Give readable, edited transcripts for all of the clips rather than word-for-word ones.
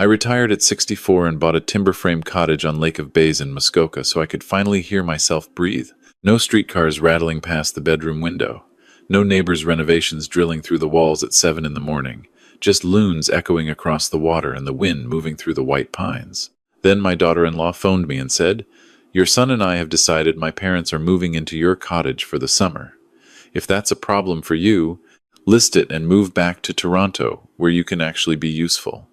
I retired at 64 and bought a timber frame cottage on Lake of Bays in Muskoka so I could finally hear myself breathe. No streetcars rattling past the bedroom window. No neighbors' renovations drilling through the walls at 7 in the morning. Just loons echoing across the water and the wind moving through the white pines. Then my daughter-in-law phoned me and said, "Your son and I have decided my parents are moving into your cottage for the summer. If that's a problem for you, list it and move back to Toronto, where you can actually be useful."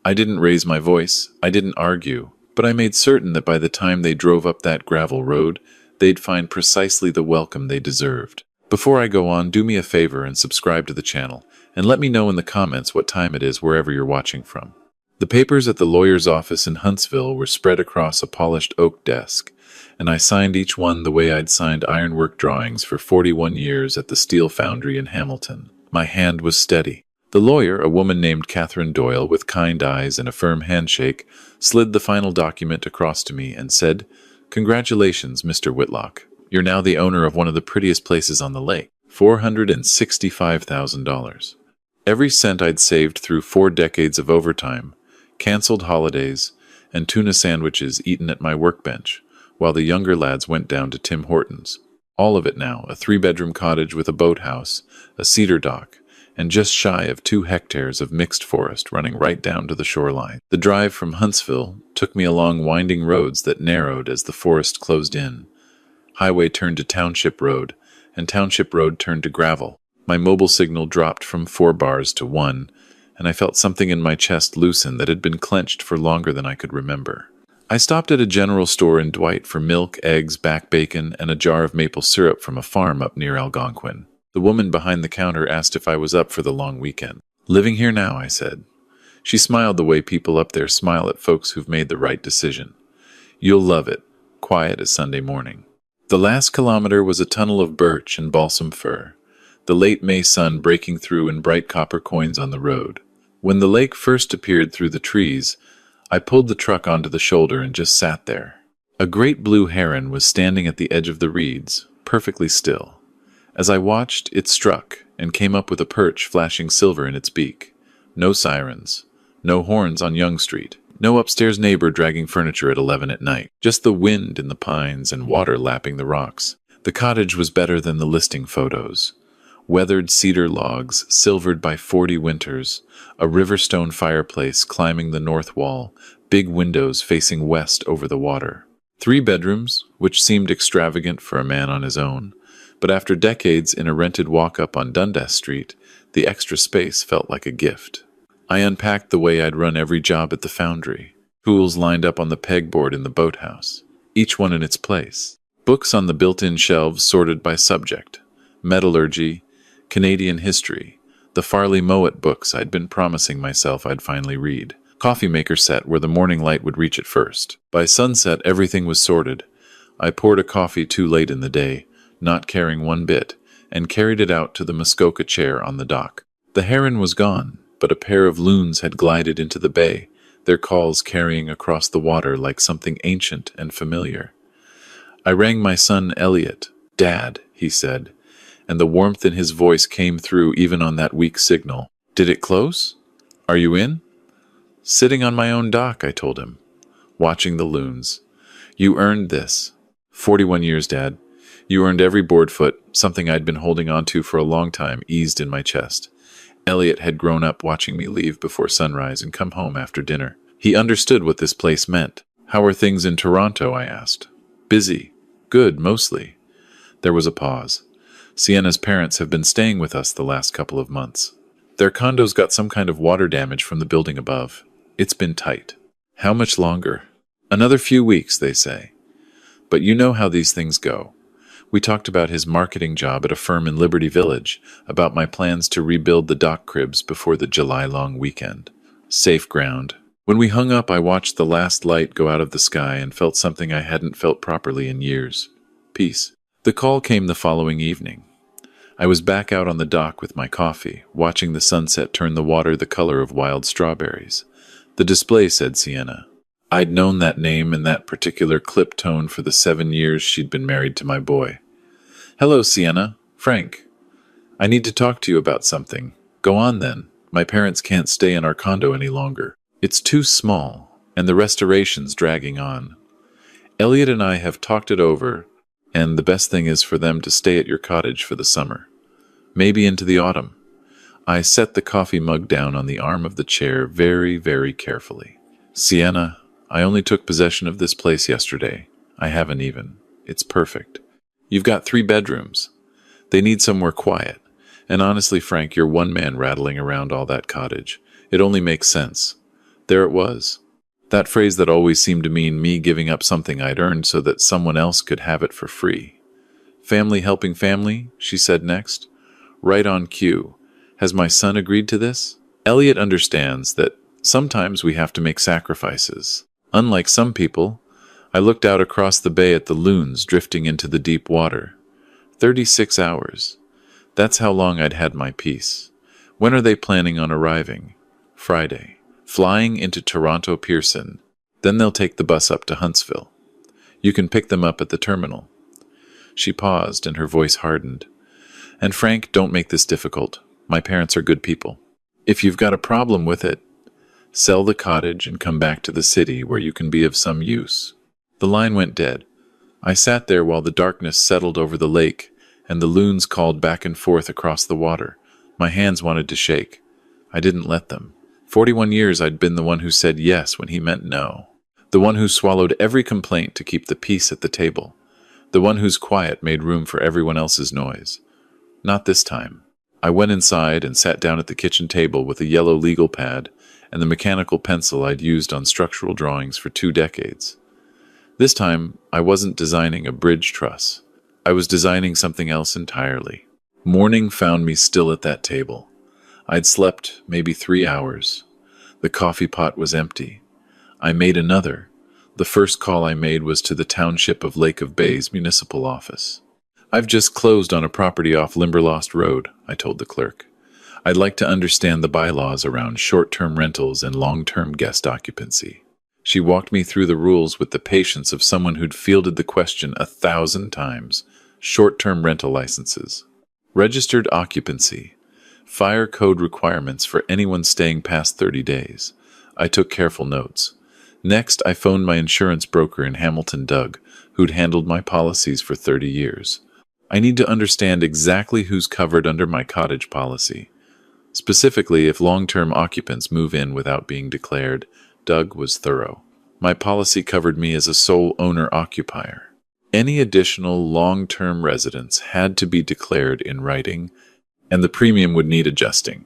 I didn't raise my voice, I didn't argue, but I made certain that by the time they drove up that gravel road, they'd find precisely the welcome they deserved. Before I go on, do me a favor and subscribe to the channel, and let me know in the comments what time it is wherever you're watching from. The papers at the lawyer's office in Huntsville were spread across a polished oak desk, and I signed each one the way I'd signed ironwork drawings for 41 years at the steel foundry in Hamilton. My hand was steady. The lawyer, a woman named Catherine Doyle with kind eyes and a firm handshake, slid the final document across to me and said, "Congratulations, Mr. Whitlock. You're now the owner of one of the prettiest places on the lake. $465,000. Every cent I'd saved through 4 decades of overtime, canceled holidays, and tuna sandwiches eaten at my workbench, while the younger lads went down to Tim Hortons. All of it now, a 3-bedroom cottage with a boathouse, a cedar dock, and just shy of 2 hectares of mixed forest running right down to the shoreline. The drive from Huntsville took me along winding roads that narrowed as the forest closed in. Highway turned to Township Road, and Township Road turned to gravel. My mobile signal dropped from 4 bars to 1, and I felt something in my chest loosen that had been clenched for longer than I could remember. I stopped at a general store in Dwight for milk, eggs, back bacon, and a jar of maple syrup from a farm up near Algonquin. The woman behind the counter asked if I was up for the long weekend. "Living here now," I said. She smiled the way people up there smile at folks who've made the right decision. "You'll love it. Quiet as Sunday morning." The last kilometer was a tunnel of birch and balsam fir, the late May sun breaking through in bright copper coins on the road. When the lake first appeared through the trees, I pulled the truck onto the shoulder and just sat there. A great blue heron was standing at the edge of the reeds, perfectly still. As I watched, it struck and came up with a perch flashing silver in its beak. No sirens, no horns on Yonge Street, no upstairs neighbor dragging furniture at 11 at night, just the wind in the pines and water lapping the rocks. The cottage was better than the listing photos. Weathered cedar logs, silvered by 40 winters, a riverstone fireplace climbing the north wall, big windows facing west over the water. 3 bedrooms, which seemed extravagant for a man on his own, but after decades in a rented walk-up on Dundas Street, the extra space felt like a gift. I unpacked the way I'd run every job at the foundry. Tools lined up on the pegboard in the boathouse, each one in its place. Books on the built-in shelves sorted by subject. Metallurgy, Canadian history, the Farley Mowat books I'd been promising myself I'd finally read. Coffee maker set where the morning light would reach it first. By sunset, everything was sorted. I poured a coffee too late in the day, not caring one bit, and carried it out to the Muskoka chair on the dock. The heron was gone, but a pair of loons had glided into the bay, their calls carrying across the water like something ancient and familiar. I rang my son Elliot. "Dad," he said, and the warmth in his voice came through even on that weak signal. "Did it close? Are you in?" "Sitting on my own dock," I told him, watching the loons. "You earned this." 41 years, Dad. You earned every board foot, something I'd been holding on to for a long time, eased in my chest. Elliot had grown up watching me leave before sunrise and come home after dinner. He understood what this place meant. "How are things in Toronto?" I asked. "Busy. Good, mostly." There was a pause. Sienna's parents have been staying with us the last couple of months. Their condo's got some kind of water damage from the building above. It's been tight. "How much longer?" "Another few weeks, they say. But you know how these things go." We talked about his marketing job at a firm in Liberty Village, about my plans to rebuild the dock cribs before the July-long weekend. Safe ground. When we hung up, I watched the last light go out of the sky and felt something I hadn't felt properly in years. Peace. The call came the following evening. I was back out on the dock with my coffee, watching the sunset turn the water the color of wild strawberries. The display said Sienna. I'd known that name and that particular clip tone for the 7 years she'd been married to my boy. "Hello, Sienna. Frank. I need to talk to you about something." "Go on, then. My parents can't stay in our condo any longer." It's too small, and the restoration's dragging on. Elliot and I have talked it over, and the best thing is for them to stay at your cottage for the summer. Maybe into the autumn. I set the coffee mug down on the arm of the chair very, very carefully. Sienna, I only took possession of this place yesterday. I haven't even. It's perfect. You've got 3 bedrooms. They need somewhere quiet. And honestly, Frank, you're one man rattling around all that cottage. It only makes sense. There it was. That phrase that always seemed to mean me giving up something I'd earned so that someone else could have it for free. Family helping family, she said next. Right on cue. Has my son agreed to this? Elliot understands that sometimes we have to make sacrifices. Unlike some people, I looked out across the bay at the loons drifting into the deep water. 36 hours. That's how long I'd had my peace. When are they planning on arriving? Friday. Flying into Toronto Pearson. Then they'll take the bus up to Huntsville. You can pick them up at the terminal. She paused and her voice hardened. And Frank, don't make this difficult. My parents are good people. If you've got a problem with it, sell the cottage and come back to the city where you can be of some use. The line went dead. I sat there while the darkness settled over the lake and the loons called back and forth across the water. My hands wanted to shake. I didn't let them. 41 years I'd been the one who said yes when he meant no. The one who swallowed every complaint to keep the peace at the table. The one whose quiet made room for everyone else's noise. Not this time. I went inside and sat down at the kitchen table with a yellow legal pad and the mechanical pencil I'd used on structural drawings for 2 decades. This time, I wasn't designing a bridge truss. I was designing something else entirely. Morning found me still at that table. I'd slept maybe 3 hours. The coffee pot was empty. I made another. The first call I made was to the Township of Lake of Bays municipal office. I've just closed on a property off Limberlost Road, I told the clerk. I'd like to understand the bylaws around short-term rentals and long-term guest occupancy. She walked me through the rules with the patience of someone who'd fielded the question 1,000 times. Short-term rental licenses. Registered occupancy. Fire code requirements for anyone staying past 30 days. I took careful notes. Next, I phoned my insurance broker in Hamilton, Doug, who'd handled my policies for 30 years. I need to understand exactly who's covered under my cottage policy. Specifically, if long-term occupants move in without being declared. Doug was thorough. My policy covered me as a sole owner-occupier. Any additional long-term residents had to be declared in writing, and the premium would need adjusting.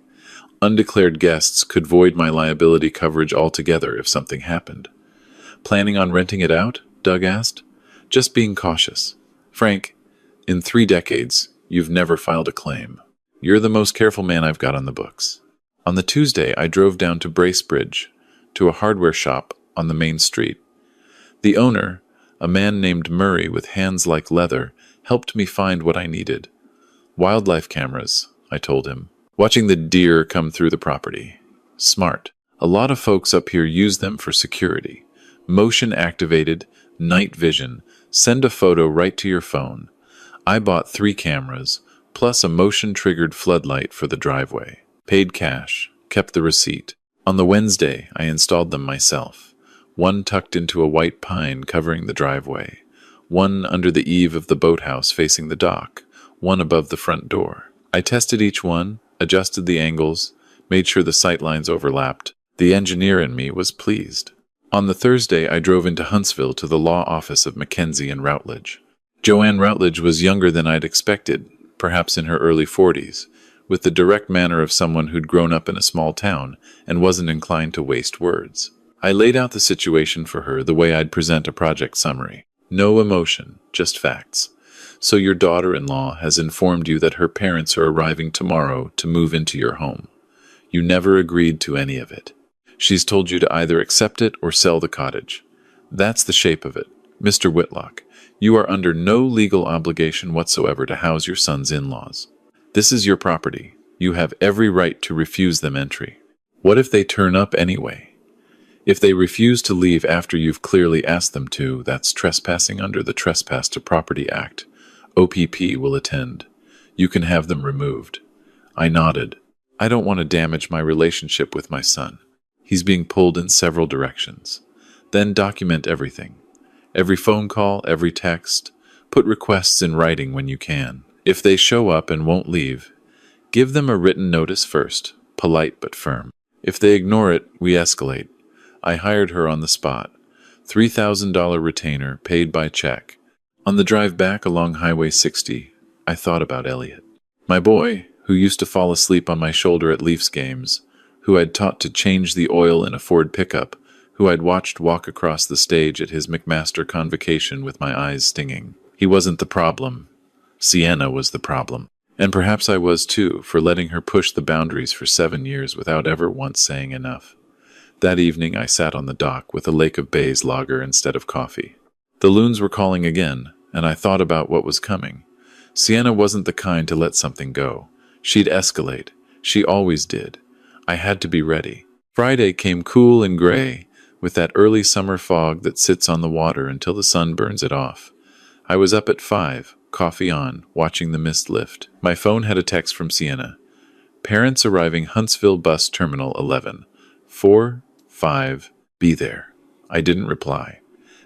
Undeclared guests could void my liability coverage altogether if something happened. Planning on renting it out? Doug asked. Just being cautious. Frank, in 3 decades, you've never filed a claim. You're the most careful man I've got on the books. On the Tuesday, I drove down to Bracebridge, to a hardware shop on the main street. The owner, a man named Murray with hands like leather, helped me find what I needed. Wildlife cameras, I told him. Watching the deer come through the property. Smart. A lot of folks up here use them for security. Motion-activated, night vision. Send a photo right to your phone. I bought 3 cameras, plus a motion-triggered floodlight for the driveway. Paid cash. Kept the receipt. On the Wednesday, I installed them myself. One tucked into a white pine covering the driveway. One under the eave of the boathouse facing the dock. One above the front door. I tested each one, adjusted the angles, made sure the sight lines overlapped. The engineer in me was pleased. On the Thursday, I drove into Huntsville to the law office of Mackenzie and Routledge. Joanne Routledge was younger than I'd expected, perhaps in her early 40s, with the direct manner of someone who'd grown up in a small town and wasn't inclined to waste words. I laid out the situation for her the way I'd present a project summary. No emotion, just facts. So your daughter-in-law has informed you that her parents are arriving tomorrow to move into your home. You never agreed to any of it. She's told you to either accept it or sell the cottage. That's the shape of it. Mr. Whitlock, you are under no legal obligation whatsoever to house your son's in-laws. This is your property. You have every right to refuse them entry. What if they turn up anyway? If they refuse to leave after you've clearly asked them to, that's trespassing under the Trespass to Property Act. OPP will attend. You can have them removed. I nodded. I don't want to damage my relationship with my son. He's being pulled in several directions. Then document everything. Every phone call, every text. Put requests in writing when you can. If they show up and won't leave, give them a written notice first, polite but firm. If they ignore it, we escalate. I hired her on the spot. $3,000 retainer, paid by check. On the drive back along Highway 60, I thought about Elliot. My boy, who used to fall asleep on my shoulder at Leafs games, who I'd taught to change the oil in a Ford pickup, who I'd watched walk across the stage at his McMaster convocation with my eyes stinging. He wasn't the problem. Sienna was the problem. And perhaps I was too, for letting her push the boundaries for 7 years without ever once saying enough. That evening I sat on the dock with a Lake of Bays lager instead of coffee. The loons were calling again, and I thought about what was coming. Sienna wasn't the kind to let something go. She'd escalate. She always did. I had to be ready. Friday came cool and gray, with that early summer fog that sits on the water until the sun burns it off. I was up at 5, coffee on, watching the mist lift. My phone had a text from Sienna. Parents arriving Huntsville Bus Terminal 11. 4:05, be there. I didn't reply.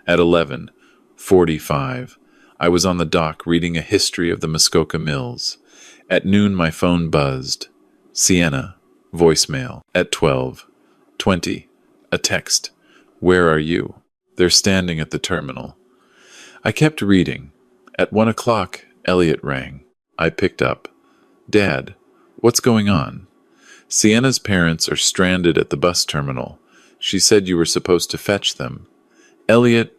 At 11:45, I was on the dock reading a history of the Muskoka mills. At noon, my phone buzzed. Sienna, voicemail. At 12:20, a text. Where are you? They're standing at the terminal. I kept reading. At 1 o'clock, Elliot rang. I picked up. Dad, what's going on? Sienna's parents are stranded at the bus terminal. She said you were supposed to fetch them. Elliot,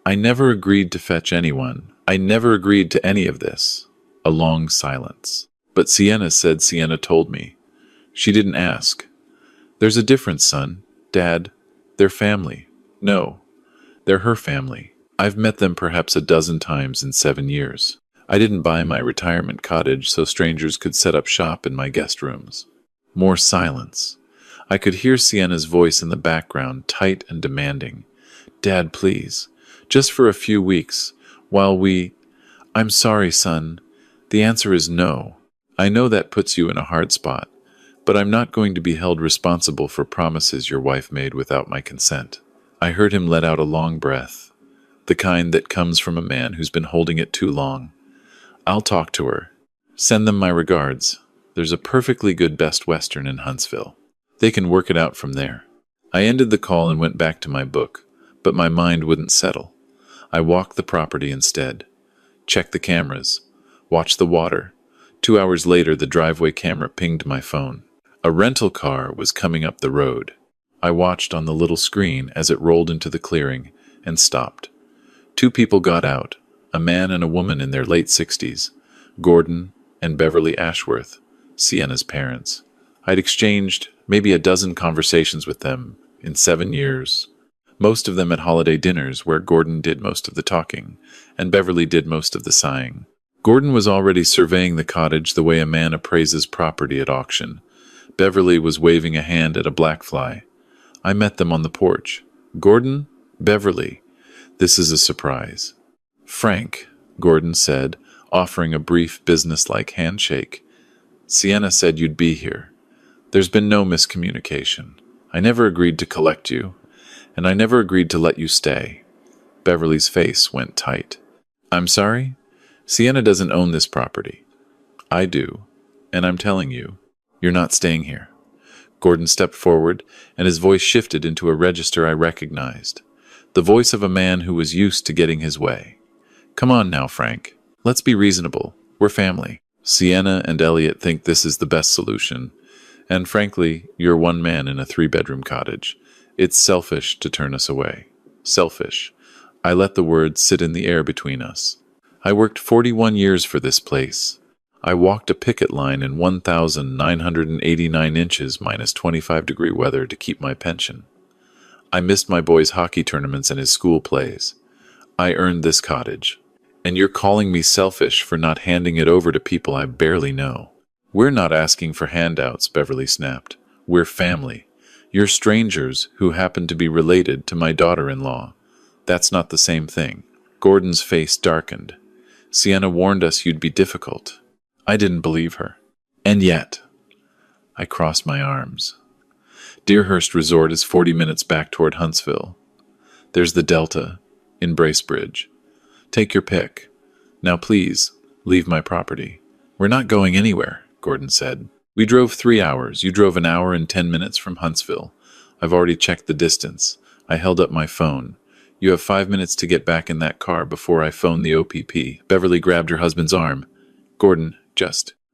I never agreed to fetch anyone. I never agreed to any of this. A long silence. But Sienna said Sienna told me. She didn't ask. There's a difference, son. Dad, they're family. No, they're her family. I've met them perhaps a dozen times in 7 years. I didn't buy my retirement cottage so strangers could set up shop in my guest rooms. More silence. I could hear Sienna's voice in the background, tight and demanding. Dad, please. Just for a few weeks, while we... I'm sorry, son. The answer is no. I know that puts you in a hard spot, but I'm not going to be held responsible for promises your wife made without my consent. I heard him let out a long breath, the kind that comes from a man who's been holding it too long. I'll talk to her. Send them my regards. There's a perfectly good Best Western in Huntsville. They can work it out from there. I ended the call and went back to my book, but my mind wouldn't settle. I walked the property instead. Checked the cameras. Watched the water. 2 hours later, the driveway camera pinged my phone. A rental car was coming up the road. I watched on the little screen as it rolled into the clearing and stopped. 2 people got out, a man and a woman in their late 60s, Gordon and Beverly Ashworth, Sienna's parents. I'd exchanged maybe a dozen conversations with them in 7 years, most of them at holiday dinners where Gordon did most of the talking and Beverly did most of the sighing. Gordon was already surveying the cottage the way a man appraises property at auction. Beverly was waving a hand at a black fly. I met them on the porch. Gordon, Beverly, this is a surprise. Frank, Gordon said, offering a brief businesslike handshake. Sienna said you'd be here. There's been no miscommunication. I never agreed to collect you, and I never agreed to let you stay. Beverly's face went tight. I'm sorry? Sienna doesn't own this property. I do, and I'm telling you, you're not staying here. Gordon stepped forward, and his voice shifted into a register I recognized. The voice of a man who was used to getting his way. Come on now, Frank. Let's be reasonable. We're family. Sienna and Elliot think this is the best solution. And frankly, you're one man in a 3-bedroom cottage. It's selfish to turn us away. Selfish. I let the words sit in the air between us. I worked 41 years for this place. I walked a picket line in 1,989 inches minus 25-degree weather to keep my pension. I missed my boy's hockey tournaments and his school plays. I earned this cottage. And you're calling me selfish for not handing it over to people I barely know. We're not asking for handouts, Beverly snapped. We're family. You're strangers who happen to be related to my daughter-in-law. That's not the same thing. Gordon's face darkened. Sienna warned us you'd be difficult. I didn't believe her. And yet, I crossed my arms. Deerhurst Resort is 40 minutes back toward Huntsville. There's the Delta in Bracebridge. Take your pick. Now please, leave my property. We're not going anywhere, Gordon said. We drove 3 hours. You drove an hour and 10 minutes from Huntsville. I've already checked the distance. I held up my phone. You have 5 minutes to get back in that car before I phone the OPP. Beverly grabbed her husband's arm. Gordon,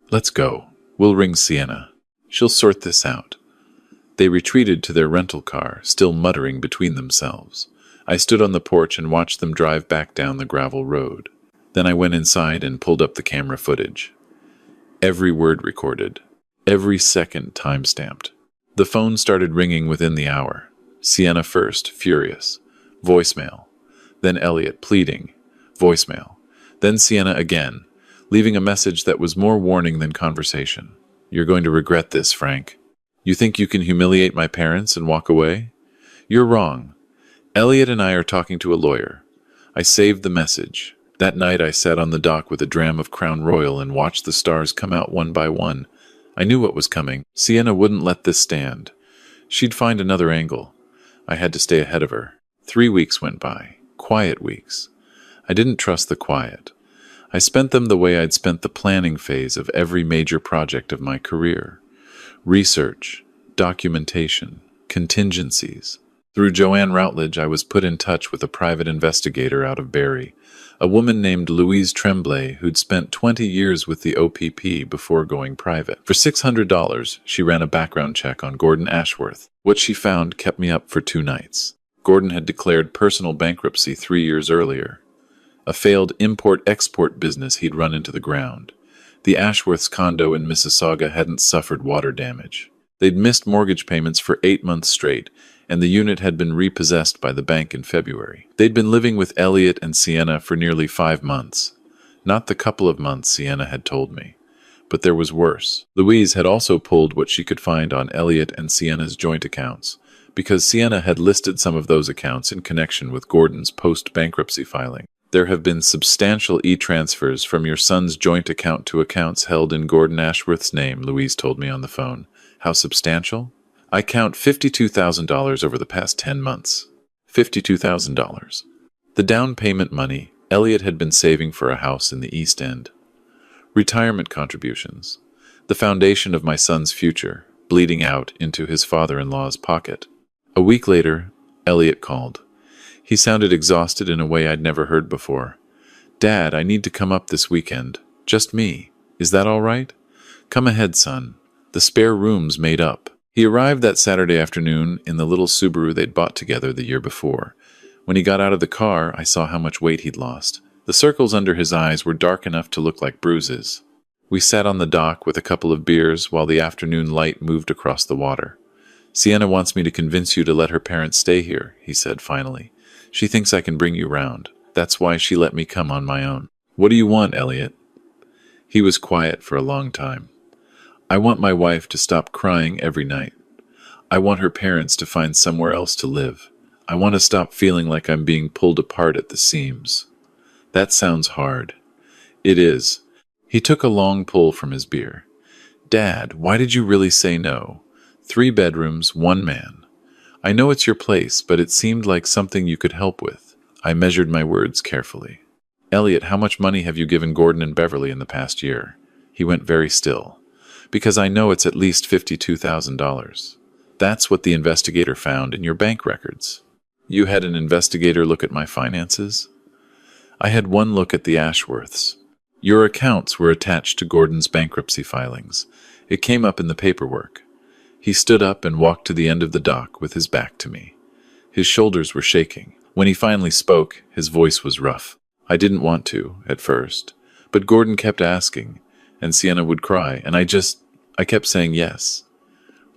let's go. We'll ring Sienna. She'll sort this out. They retreated to their rental car, still muttering between themselves. I stood on the porch and watched them drive back down the gravel road. Then I went inside and pulled up the camera footage. Every word recorded. Every second time-stamped. The phone started ringing within the hour. Sienna first, furious. Voicemail. Then Elliot, pleading. Voicemail. Then Sienna again, leaving a message that was more warning than conversation. You're going to regret this, Frank. You think you can humiliate my parents and walk away? You're wrong. Elliot and I are talking to a lawyer. I saved the message. That night I sat on the dock with a dram of Crown Royal and watched the stars come out one by one. I knew what was coming. Sienna wouldn't let this stand. She'd find another angle. I had to stay ahead of her. 3 weeks went by. Quiet weeks. I didn't trust the quiet. I spent them the way I'd spent the planning phase of every major project of my career. Research, documentation, contingencies. Through Joanne Routledge, I was put in touch with a private investigator out of Barrie, a woman named Louise Tremblay who'd spent 20 years with the OPP before going private. For $600, she ran a background check on Gordon Ashworth. What she found kept me up for 2 nights. Gordon had declared personal bankruptcy 3 years earlier. A failed import-export business he'd run into the ground. The Ashworth's condo in Mississauga hadn't suffered water damage. They'd missed mortgage payments for 8 months straight, and the unit had been repossessed by the bank in February. They'd been living with Elliot and Sienna for nearly 5 months. Not the couple of months Sienna had told me. But there was worse. Louise had also pulled what she could find on Elliot and Sienna's joint accounts, because Sienna had listed some of those accounts in connection with Gordon's post-bankruptcy filing. There have been substantial e-transfers from your son's joint account to accounts held in Gordon Ashworth's name, Louise told me on the phone. How substantial? I count $52,000 over the past 10 months. $52,000. The down payment money Elliot had been saving for a house in the East End. Retirement contributions. The foundation of my son's future, bleeding out into his father-in-law's pocket. A week later, Elliot called. He sounded exhausted in a way I'd never heard before. Dad, I need to come up this weekend. Just me. Is that all right? Come ahead, son. The spare room's made up. He arrived that Saturday afternoon in the little Subaru they'd bought together the year before. When he got out of the car, I saw how much weight he'd lost. The circles under his eyes were dark enough to look like bruises. We sat on the dock with a couple of beers while the afternoon light moved across the water. Sienna wants me to convince you to let her parents stay here, he said finally. She thinks I can bring you round. That's why she let me come on my own. What do you want, Elliot? He was quiet for a long time. I want my wife to stop crying every night. I want her parents to find somewhere else to live. I want to stop feeling like I'm being pulled apart at the seams. That sounds hard. It is. He took a long pull from his beer. Dad, why did you really say no? 3 bedrooms, 1 man. I know it's your place, but it seemed like something you could help with. I measured my words carefully. Elliot, how much money have you given Gordon and Beverly in the past year? He went very still. Because I know it's at least $52,000. That's what the investigator found in your bank records. You had an investigator look at my finances? I had one look at the Ashworths. Your accounts were attached to Gordon's bankruptcy filings. It came up in the paperwork. He stood up and walked to the end of the dock with his back to me. His shoulders were shaking. When he finally spoke, his voice was rough. I didn't want to, at first, but Gordon kept asking, and Sienna would cry, and I kept saying yes.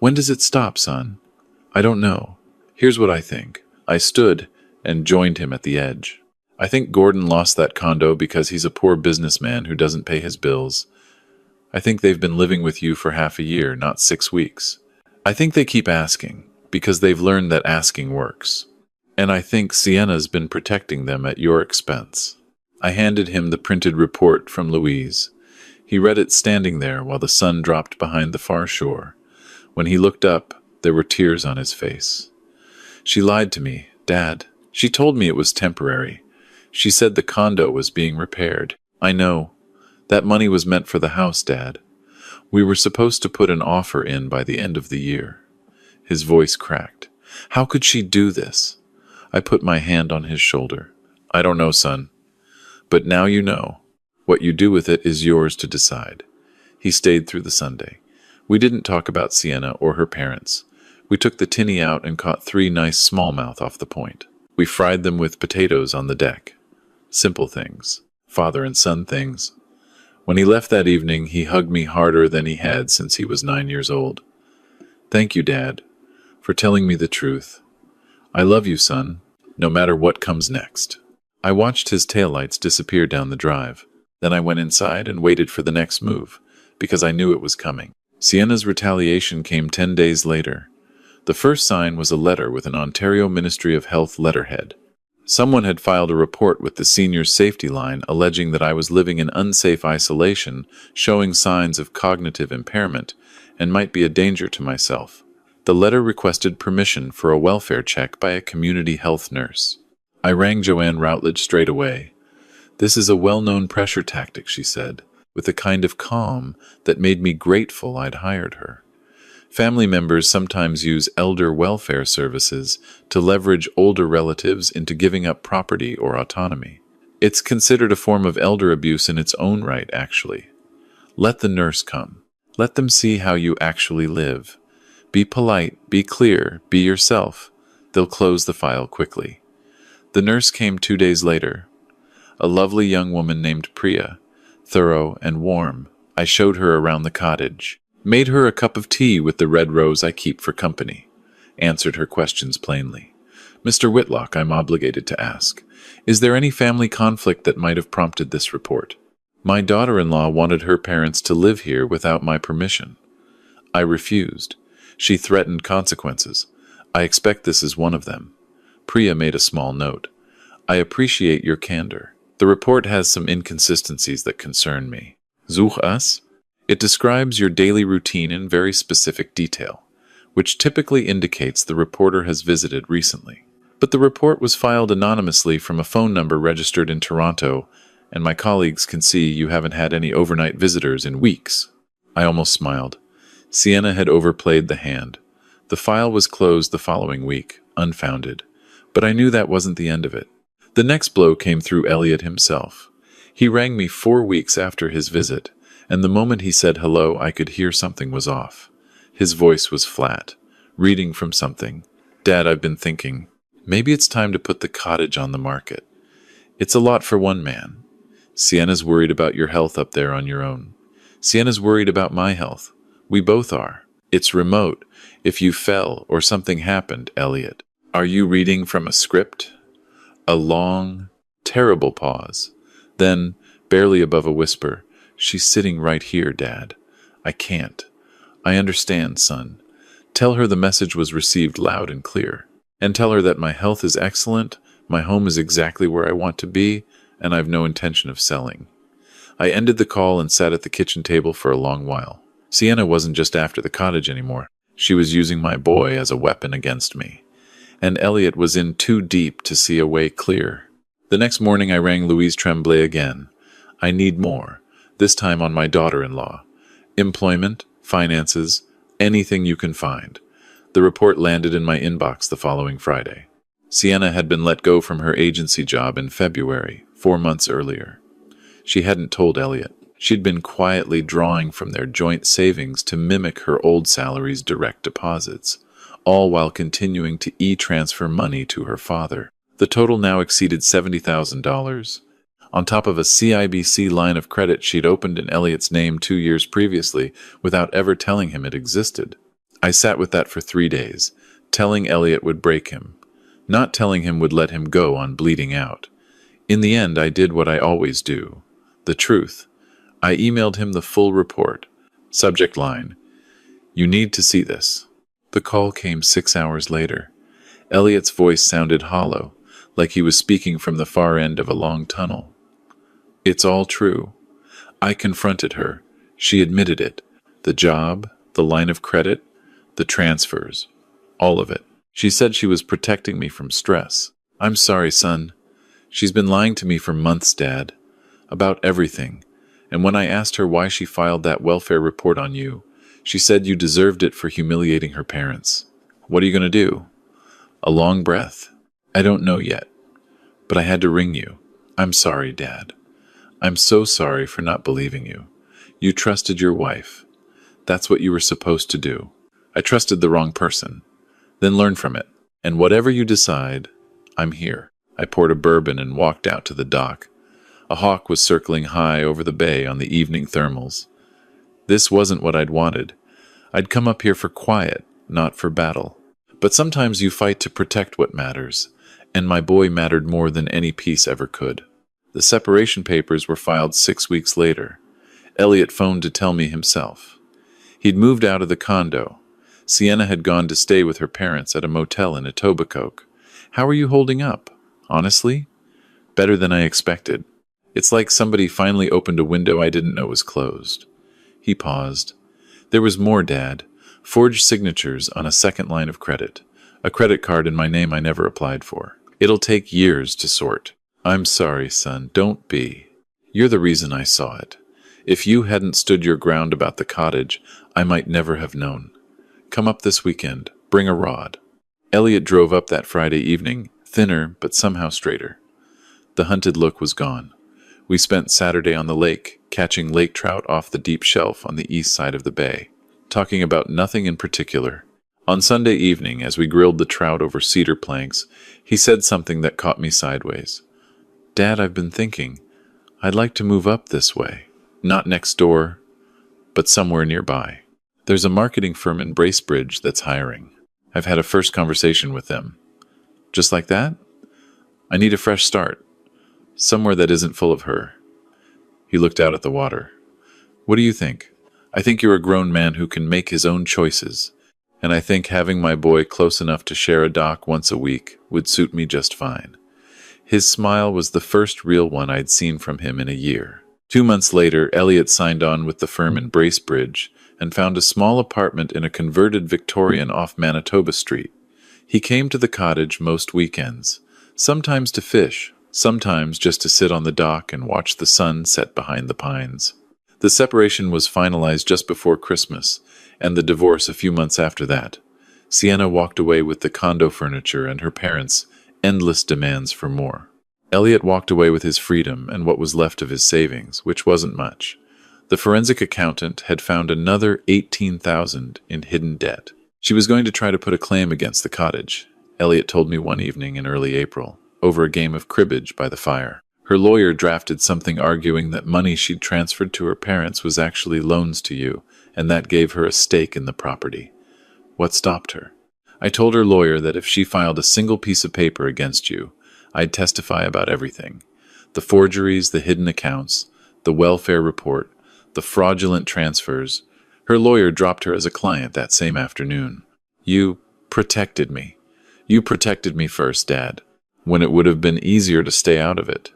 When does it stop, son? I don't know. Here's what I think. I stood and joined him at the edge. I think Gordon lost that condo because he's a poor businessman who doesn't pay his bills. I think they've been living with you for half a year, not 6 weeks. I think they keep asking, because they've learned that asking works. And I think Sienna's been protecting them at your expense. I handed him the printed report from Louise. He read it standing there while the sun dropped behind the far shore. When he looked up, There were tears on his face. She lied to me, Dad. She told me it was temporary. She said the condo was being repaired. I know. That money was meant for the house, Dad. We were supposed to put an offer in by the end of the year. His voice cracked. How could she do this? I put my hand on his shoulder. I don't know, son. But now you know. What you do with it is yours to decide. He stayed through the Sunday. We didn't talk about Sienna or her parents. We took the tinny out and caught 3 nice smallmouth off the point. We fried them with potatoes on the deck. Simple things. Father and son things. When he left that evening, he hugged me harder than he had since he was 9 years old. Thank you, Dad, for telling me the truth. I love you, son, no matter what comes next. I watched his taillights disappear down the drive. Then I went inside and waited for the next move, because I knew it was coming. Sienna's retaliation came 10 days later. The first sign was a letter with an Ontario Ministry of Health letterhead. Someone had filed a report with the senior safety line alleging that I was living in unsafe isolation, showing signs of cognitive impairment, and might be a danger to myself. The letter requested permission for a welfare check by a community health nurse. I rang Joanne Routledge straight away. This is a well-known pressure tactic, she said, with a kind of calm that made me grateful I'd hired her. Family members sometimes use elder welfare services to leverage older relatives into giving up property or autonomy. It's considered a form of elder abuse in its own right, actually. Let the nurse come. Let them see how you actually live. Be polite, be clear, be yourself. They'll close the file quickly. The nurse came 2 days later. A lovely young woman named Priya, thorough and warm. I showed her around the cottage. Made her a cup of tea with the red rose I keep for company. Answered her questions plainly. Mr. Whitlock, I'm obligated to ask, is there any family conflict that might have prompted this report? My daughter-in-law wanted her parents to live here without my permission. I refused. She threatened consequences. I expect this is one of them. Priya made a small note. I appreciate your candor. The report has some inconsistencies that concern me. Such as? It describes your daily routine in very specific detail, which typically indicates the reporter has visited recently. But the report was filed anonymously from a phone number registered in Toronto, and my colleagues can see you haven't had any overnight visitors in weeks. I almost smiled. Sienna had overplayed the hand. The file was closed the following week, unfounded. But I knew that wasn't the end of it. The next blow came through Elliot himself. He rang me 4 weeks after his visit, and the moment he said hello, I could hear something was off. His voice was flat, reading from something. Dad, I've been thinking, maybe it's time to put the cottage on the market. It's a lot for one man. Sienna's worried about your health up there on your own. Sienna's worried about my health. We both are. It's remote. If you fell or something happened, Elliot. Are you reading from a script? A long, terrible pause. Then, barely above a whisper, she's sitting right here, Dad. I can't. I understand, son. Tell her the message was received loud and clear. And tell her that my health is excellent, my home is exactly where I want to be, and I've no intention of selling. I ended the call and sat at the kitchen table for a long while. Sienna wasn't just after the cottage anymore. She was using my boy as a weapon against me. And Elliot was in too deep to see a way clear. The next morning I rang Louise Tremblay again. I need more, this time on my daughter-in-law. Employment, finances, anything you can find. The report landed in my inbox the following Friday. Sienna had been let go from her agency job in February, 4 months earlier. She hadn't told Elliot. She'd been quietly drawing from their joint savings to mimic her old salary's direct deposits, all while continuing to e-transfer money to her father. The total now exceeded $70,000, on top of a CIBC line of credit she'd opened in Elliot's name 2 years previously without ever telling him it existed. I sat with that for 3 days, telling Elliot would break him, not telling him would let him go on bleeding out. In the end, I did what I always do. The truth. I emailed him the full report. Subject line, "You need to see this." The call came 6 hours later. Elliot's voice sounded hollow, like he was speaking from the far end of a long tunnel. It's all true. I confronted her. She admitted it. The job, the line of credit, The transfers. All of it. She said she was protecting me from stress. I'm sorry, son. She's been lying to me for months, Dad. About everything. And when I asked her why she filed that welfare report on you, she said you deserved it for humiliating her parents. What are you going to do? A long breath? I don't know yet. But I had to ring you. I'm sorry, Dad. I'm so sorry for not believing you. You trusted your wife. That's what you were supposed to do. I trusted the wrong person. Then learn from it. And whatever you decide, I'm here. I poured a bourbon and walked out to the dock. A hawk was circling high over the bay on the evening thermals. This wasn't what I'd wanted. I'd come up here for quiet, not for battle. But sometimes you fight to protect what matters, and my boy mattered more than any peace ever could. The separation papers were filed 6 weeks later. Elliot phoned to tell me himself. He'd moved out of the condo. Sienna had gone to stay with her parents at a motel in Etobicoke. How are you holding up? Honestly? Better than I expected. It's like somebody finally opened a window I didn't know was closed. He paused. There was more, Dad. Forged signatures on a second line of credit. A credit card in my name I never applied for. It'll take years to sort. I'm sorry, son. Don't be. You're the reason I saw it. If you hadn't stood your ground about the cottage, I might never have known. Come up this weekend. Bring a rod. Elliot drove up that Friday evening, thinner but somehow straighter. The hunted look was gone. We spent Saturday on the lake, catching lake trout off the deep shelf on the east side of the bay, talking about nothing in particular. On Sunday evening, as we grilled the trout over cedar planks, he said something that caught me sideways. Dad, I've been thinking, I'd like to move up this way. Not next door, but somewhere nearby. There's a marketing firm in Bracebridge that's hiring. I've had a first conversation with them. Just like that? I need a fresh start. Somewhere that isn't full of her. He looked out at the water. What do you think? I think you're a grown man who can make his own choices, and I think having my boy close enough to share a dock once a week would suit me just fine. His smile was the first real one I'd seen from him in a year. 2 months later, Elliot signed on with the firm in Bracebridge and found a small apartment in a converted Victorian off Manitoba Street. He came to the cottage most weekends, sometimes to fish, sometimes just to sit on the dock and watch the sun set behind the pines. The separation was finalized just before Christmas, and the divorce a few months after that. Sienna walked away with the condo furniture and her parents' endless demands for more. Elliot walked away with his freedom and what was left of his savings, which wasn't much. The forensic accountant had found another $18,000 in hidden debt. She was going to try to put a claim against the cottage, Elliot told me one evening in early April, over a game of cribbage by the fire. Her lawyer drafted something arguing that money she'd transferred to her parents was actually loans to you, and that gave her a stake in the property. What stopped her? I told her lawyer that if she filed a single piece of paper against you, I'd testify about everything. The forgeries, the hidden accounts, the welfare report, the fraudulent transfers. Her lawyer dropped her as a client that same afternoon. You protected me. You protected me first, Dad, when it would have been easier to stay out of it.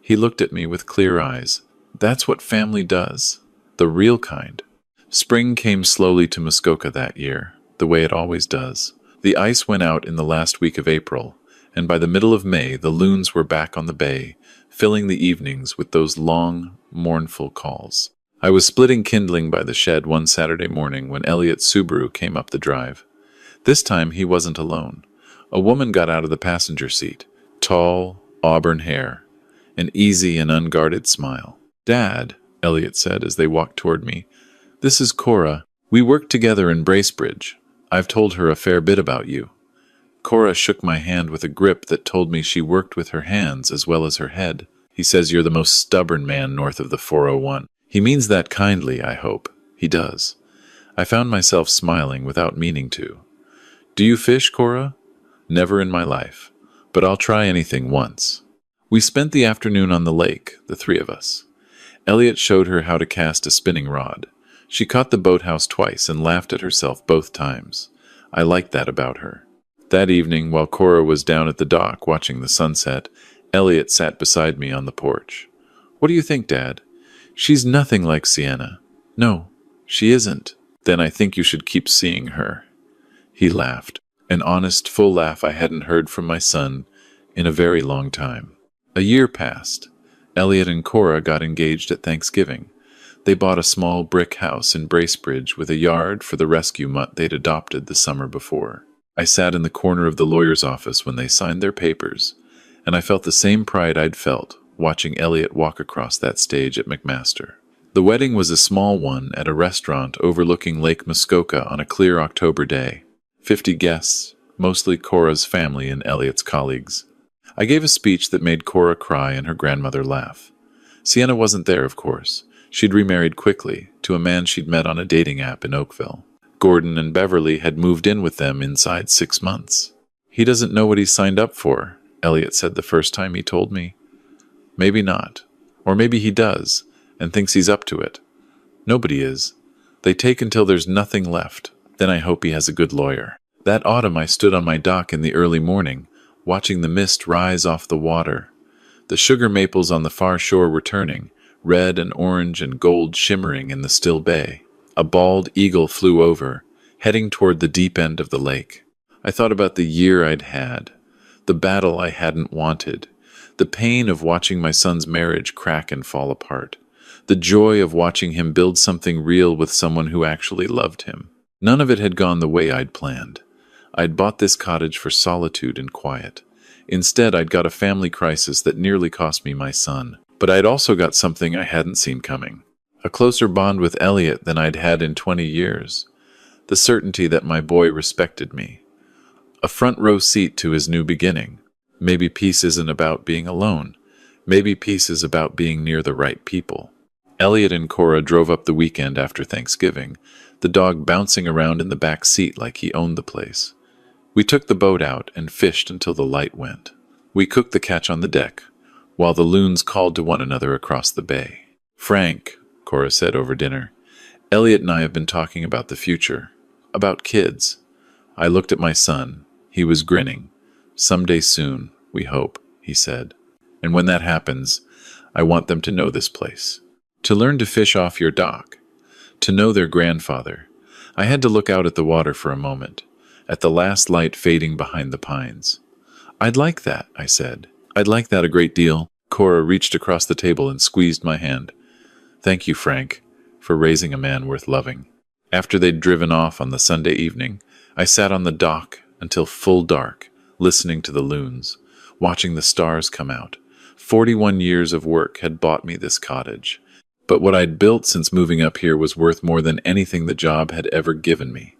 He looked at me with clear eyes. That's what family does. The real kind. Spring came slowly to Muskoka that year, the way it always does. The ice went out in the last week of April, and by the middle of May the loons were back on the bay, filling the evenings with those long, mournful calls. I was splitting kindling by the shed one Saturday morning when Elliot's Subaru came up the drive. This time he wasn't alone. A woman got out of the passenger seat, tall, auburn hair, an easy and unguarded smile. Dad, Elliot said as they walked toward me, this is Cora. We worked together in Bracebridge. I've told her a fair bit about you. Cora shook my hand with a grip that told me she worked with her hands as well as her head. He says you're the most stubborn man north of the 401. He means that kindly, I hope. He does. I found myself smiling without meaning to. Do you fish, Cora? Never in my life, but I'll try anything once. We spent the afternoon on the lake, the three of us. Elliot showed her how to cast a spinning rod. She caught the boathouse twice and laughed at herself both times. I liked that about her. That evening, while Cora was down at the dock watching the sunset, Elliot sat beside me on the porch. What do you think, Dad? She's nothing like Sienna. No, she isn't. Then I think you should keep seeing her. He laughed, an honest, full laugh I hadn't heard from my son in a very long time. A year passed. Elliot and Cora got engaged at Thanksgiving. They bought a small brick house in Bracebridge with a yard for the rescue mutt they'd adopted the summer before. I sat in the corner of the lawyer's office when they signed their papers, and I felt the same pride I'd felt watching Elliot walk across that stage at McMaster. The wedding was a small one at a restaurant overlooking Lake Muskoka on a clear October day. 50 guests, mostly Cora's family and Elliot's colleagues. I gave a speech that made Cora cry and her grandmother laugh. Sienna wasn't there, of course. She'd remarried quickly to a man she'd met on a dating app in Oakville. Gordon and Beverly had moved in with them inside 6 months. "He doesn't know what he's signed up for," Elliot said the first time he told me. "Maybe not. Or maybe he does, and thinks he's up to it. Nobody is. They take until there's nothing left. Then I hope he has a good lawyer." That autumn I stood on my dock in the early morning, watching the mist rise off the water. The sugar maples on the far shore were turning, red and orange and gold shimmering in the still bay. A bald eagle flew over, heading toward the deep end of the lake. I thought about the year I'd had, the battle I hadn't wanted, the pain of watching my son's marriage crack and fall apart, the joy of watching him build something real with someone who actually loved him. None of it had gone the way I'd planned. I'd bought this cottage for solitude and quiet. Instead, I'd got a family crisis that nearly cost me my son. But I'd also got something I hadn't seen coming. A closer bond with Elliot than I'd had in 20 years. The certainty that my boy respected me. A front row seat to his new beginning. Maybe peace isn't about being alone. Maybe peace is about being near the right people. Elliot and Cora drove up the weekend after Thanksgiving, the dog bouncing around in the back seat like he owned the place. We took the boat out and fished until the light went. We cooked the catch on the deck, while the loons called to one another across the bay. "Frank," Cora said over dinner, "Elliot and I have been talking about the future, about kids." I looked at my son. He was grinning. "Someday soon, we hope," he said. "And when that happens, I want them to know this place. To learn to fish off your dock. To know their grandfather." I had to look out at the water for a moment, at the last light fading behind the pines. "I'd like that," I said. "I'd like that a great deal." Cora reached across the table and squeezed my hand. "Thank you, Frank, for raising a man worth loving." After they'd driven off on the Sunday evening, I sat on the dock until full dark, listening to the loons, watching the stars come out. 41 years of work had bought me this cottage. But what I'd built since moving up here was worth more than anything the job had ever given me.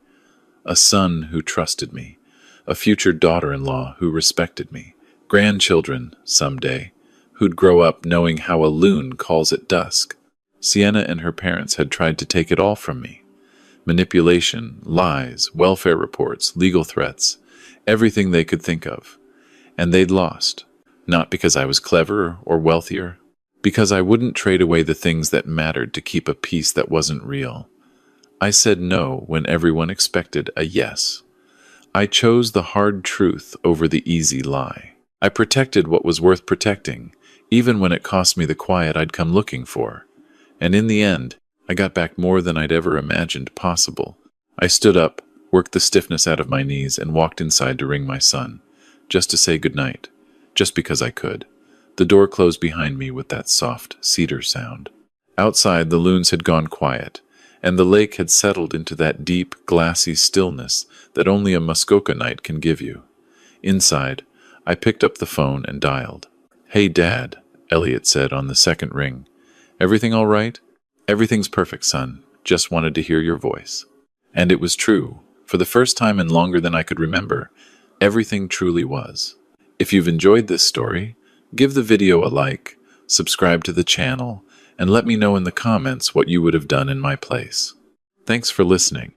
A son who trusted me, a future daughter-in-law who respected me, grandchildren, someday, who'd grow up knowing how a loon calls at dusk. Sienna and her parents had tried to take it all from me. Manipulation, lies, welfare reports, legal threats, everything they could think of. And they'd lost, not because I was cleverer or wealthier, because I wouldn't trade away the things that mattered to keep a peace that wasn't real. I said no when everyone expected a yes. I chose the hard truth over the easy lie. I protected what was worth protecting, even when it cost me the quiet I'd come looking for. And in the end, I got back more than I'd ever imagined possible. I stood up, worked the stiffness out of my knees, and walked inside to ring my son, just to say goodnight, just because I could. The door closed behind me with that soft cedar sound. Outside, the loons had gone quiet, and the lake had settled into that deep, glassy stillness that only a Muskoka night can give you. Inside, I picked up the phone and dialed. "Hey, Dad," Elliot said on the second ring. "Everything all right?" "Everything's perfect, son. Just wanted to hear your voice." And it was true. For the first time in longer than I could remember, everything truly was. If you've enjoyed this story, give the video a like, subscribe to the channel, and let me know in the comments what you would have done in my place. Thanks for listening.